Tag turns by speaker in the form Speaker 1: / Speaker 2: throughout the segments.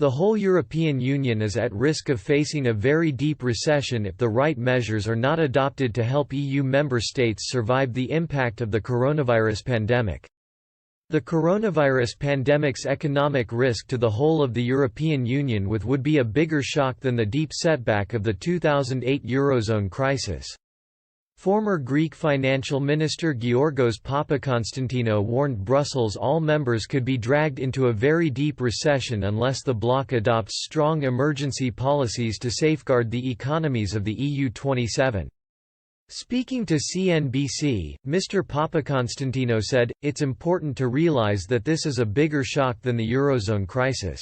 Speaker 1: The whole European Union is at risk of facing a very deep recession if the right measures are not adopted to help EU member states survive the impact of the coronavirus pandemic. The coronavirus pandemic's economic risk to the whole of the European Union would be a bigger shock than the deep setback of the 2008 Eurozone crisis. Former Greek financial minister Georgos Papakonstantinou warned Brussels all members could be dragged into a very deep recession unless the bloc adopts strong emergency policies to safeguard the economies of the EU 27. Speaking to CNBC, Mr. Papakonstantinou said, "It's important to realize that this is a bigger shock than the Eurozone crisis.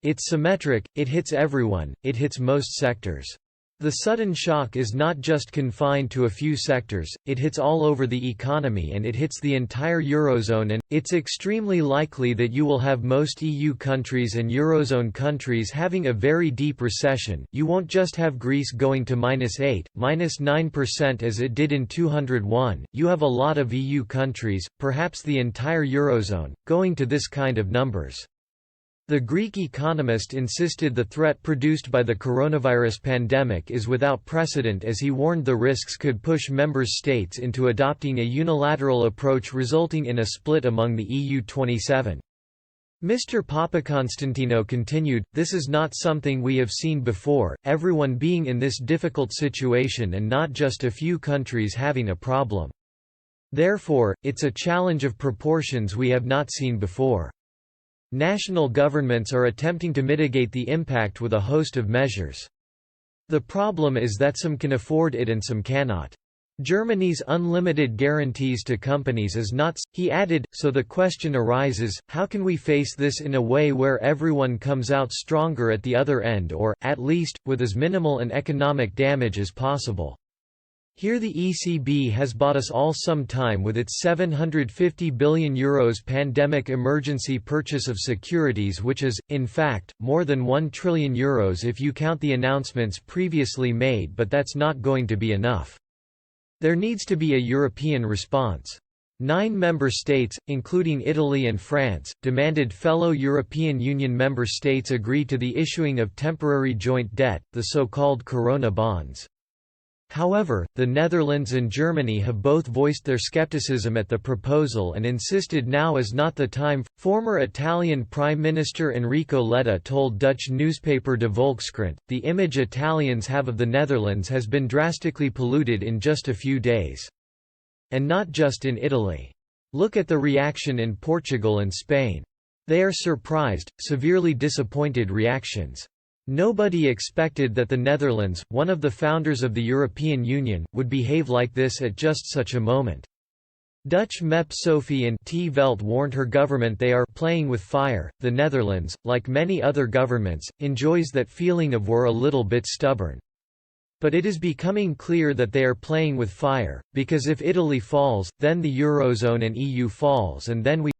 Speaker 1: It's symmetric, it hits everyone, it hits most sectors. The sudden shock is not just confined to a few sectors, it hits all over the economy and it hits the entire Eurozone, and it's extremely likely that you will have most EU countries and Eurozone countries having a very deep recession. You won't just have Greece going to -8, -9% as it did in 2001, you have a lot of EU countries, perhaps the entire Eurozone, going to this kind of numbers." The Greek economist insisted the threat produced by the coronavirus pandemic is without precedent, as he warned the risks could push member states into adopting a unilateral approach resulting in a split among the EU 27. Mr. Papakonstantinou continued, "This is not something we have seen before, everyone being in this difficult situation and not just a few countries having a problem. Therefore, it's a challenge of proportions we have not seen before. National governments are attempting to mitigate the impact with a host of measures. The problem is that some can afford it and some cannot. Germany's unlimited guarantees to companies is not," he added, "so the question arises, how can we face this in a way where everyone comes out stronger at the other end or, at least, with as minimal an economic damage as possible? Here the ECB has bought us all some time with its €750 billion pandemic emergency purchase of securities, which is, in fact, more than €1 trillion if you count the announcements previously made, but that's not going to be enough. There needs to be a European response." 9 member states, including Italy and France, demanded fellow European Union member states agree to the issuing of temporary joint debt, the so-called Corona bonds. However, the Netherlands and Germany have both voiced their skepticism at the proposal and insisted now is not the time. Former Italian Prime Minister Enrico Letta told Dutch newspaper De Volkskrant, "The image Italians have of the Netherlands has been drastically polluted in just a few days. And not just in Italy. Look at the reaction in Portugal and Spain. They are surprised, severely disappointed reactions. Nobody expected that the Netherlands, one of the founders of the European Union, would behave like this at just such a moment." Dutch MEP Sophie in 't Veld warned her government they are playing with fire. The Netherlands, like many other governments, enjoys that feeling of we're a little bit stubborn. But it is becoming clear that they are playing with fire, because if Italy falls, then the Eurozone and EU falls, and then we